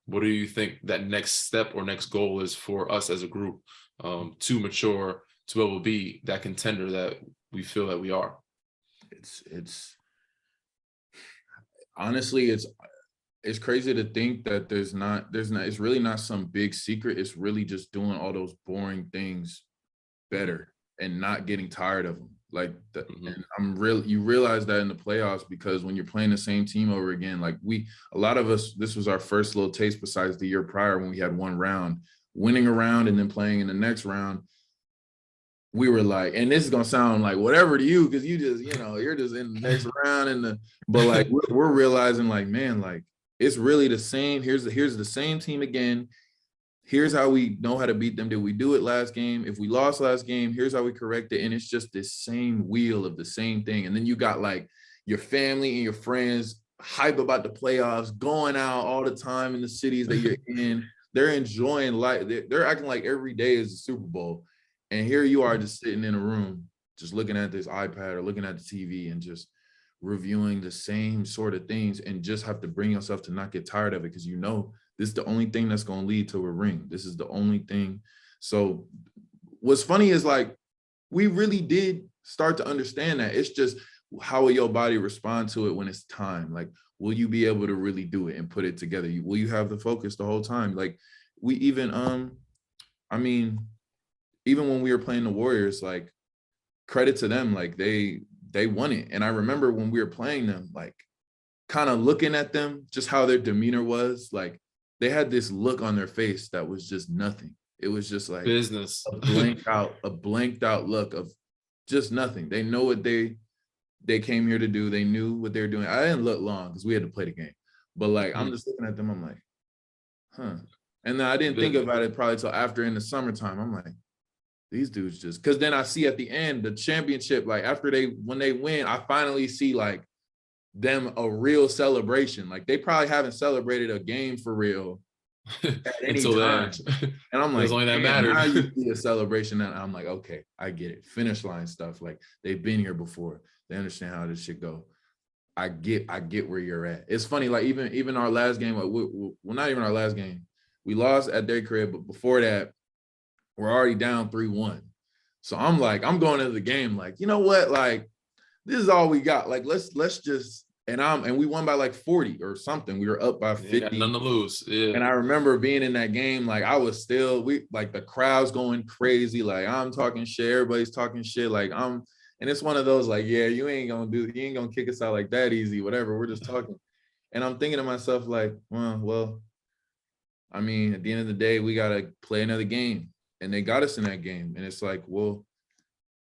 what do you think that next step or next goal is for us as a group to mature, to be able to be that contender that we feel that we are? It's honestly, it's crazy to think that it's really not some big secret. It's really just doing all those boring things better and not getting tired of them. Like and you realize that in the playoffs, because when you're playing the same team over again, like a lot of us, this was our first little taste besides the year prior when we had one round, winning a round and then playing in the next round. We were like, and this is gonna sound like whatever to you, because you just, you're just in the next round but like we're realizing like, man, like it's really the same. Here's the same team again. Here's how we know how to beat them. Did we do it last game? If we lost last game, here's how we correct it. And it's just this same wheel of the same thing. And then you got like your family and your friends hype about the playoffs, going out all the time in the cities that you're in. They're enjoying life. They're acting like every day is a Super Bowl. And here you are just sitting in a room, just looking at this iPad or looking at the TV and just reviewing the same sort of things, and just have to bring yourself to not get tired of it, because this is the only thing that's going to lead to a ring. This is the only thing. So what's funny is like, we really did start to understand that. It's just, how will your body respond to it when it's time? Like, will you be able to really do it and put it together? Will you have the focus the whole time? Like we even, even when we were playing the Warriors, like credit to them, like they won it. And I remember when we were playing them, like kind of looking at them, just how their demeanor was, like they had this look on their face that was just nothing. It was just like business, a blanked out look of just nothing. They know what they came here to do. They knew what they were doing. I didn't look long because we had to play the game, but like I'm just looking at them. I'm like, huh. And then I didn't think about it probably till after in the summertime. I'm like, these dudes just, because then I see at the end the championship, like when they win, I finally see like them a real celebration. Like they probably haven't celebrated a game for real at any time. And I'm like, only that mattered. Now you see a celebration, and I'm like, okay, I get it. Finish line stuff. Like they've been here before. They understand how this shit go. I get where you're at. It's funny, like even our last game, like well, not even our last game. We lost at their crib, but before that, we're already down 3-1. So I'm like, I'm going into the game like, you know what? Like, this is all we got. Like, let's just, and we won by like 40 or something. We were up by 50. Got nothing to lose. Yeah. And I remember being in that game, like I was still, like the crowd's going crazy. Like I'm talking shit, everybody's talking shit. Like and it's one of those like, yeah, you ain't gonna kick us out like that easy, whatever. We're just talking. And I'm thinking to myself like, well, I mean, at the end of the day, we got to play another game. And they got us in that game. And it's like, well,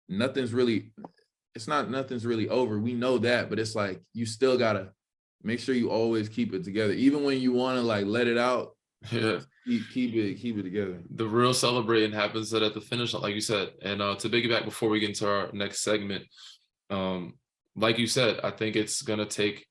nothing's really over. We know that, but it's like, you still got to make sure you always keep it together. Even when you want to like let it out, yeah, keep it together. The real celebrating happens at the finish line, like you said. And to piggyback before we get into our next segment, like you said, I think it's going to take,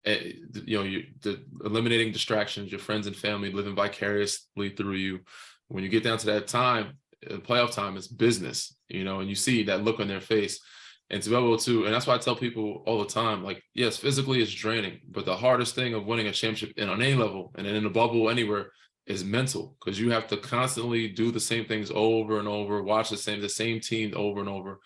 eliminating distractions, your friends and family living vicariously through you. When you get down to that time, playoff time, is business, and you see that look on their face. And to be able to, and that's why I tell people all the time, like, yes, physically it's draining, but the hardest thing of winning a championship on any level and in a bubble anywhere is mental, because you have to constantly do the same things over and over, watch the same team over and over.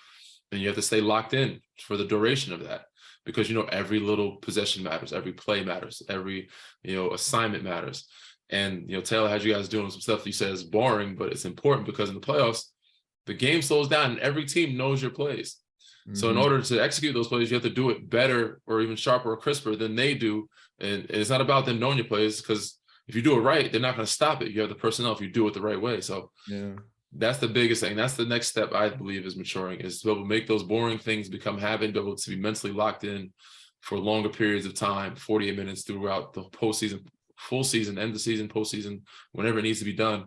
And you have to stay locked in for the duration of that, because, every little possession matters, every play matters, every, assignment matters. And, Taylor has you guys doing some stuff you said is boring, but it's important, because in the playoffs, the game slows down and every team knows your plays. Mm-hmm. So in order to execute those plays, you have to do it better or even sharper or crisper than they do. And it's not about them knowing your plays, because if you do it right, they're not going to stop it. You have the personnel if you do it the right way. So yeah, that's the biggest thing. That's the next step, I believe, is maturing, is to be able to make those boring things become habit, be able to be mentally locked in for longer periods of time, 48 minutes throughout the postseason, full season, end of season, postseason, whenever it needs to be done.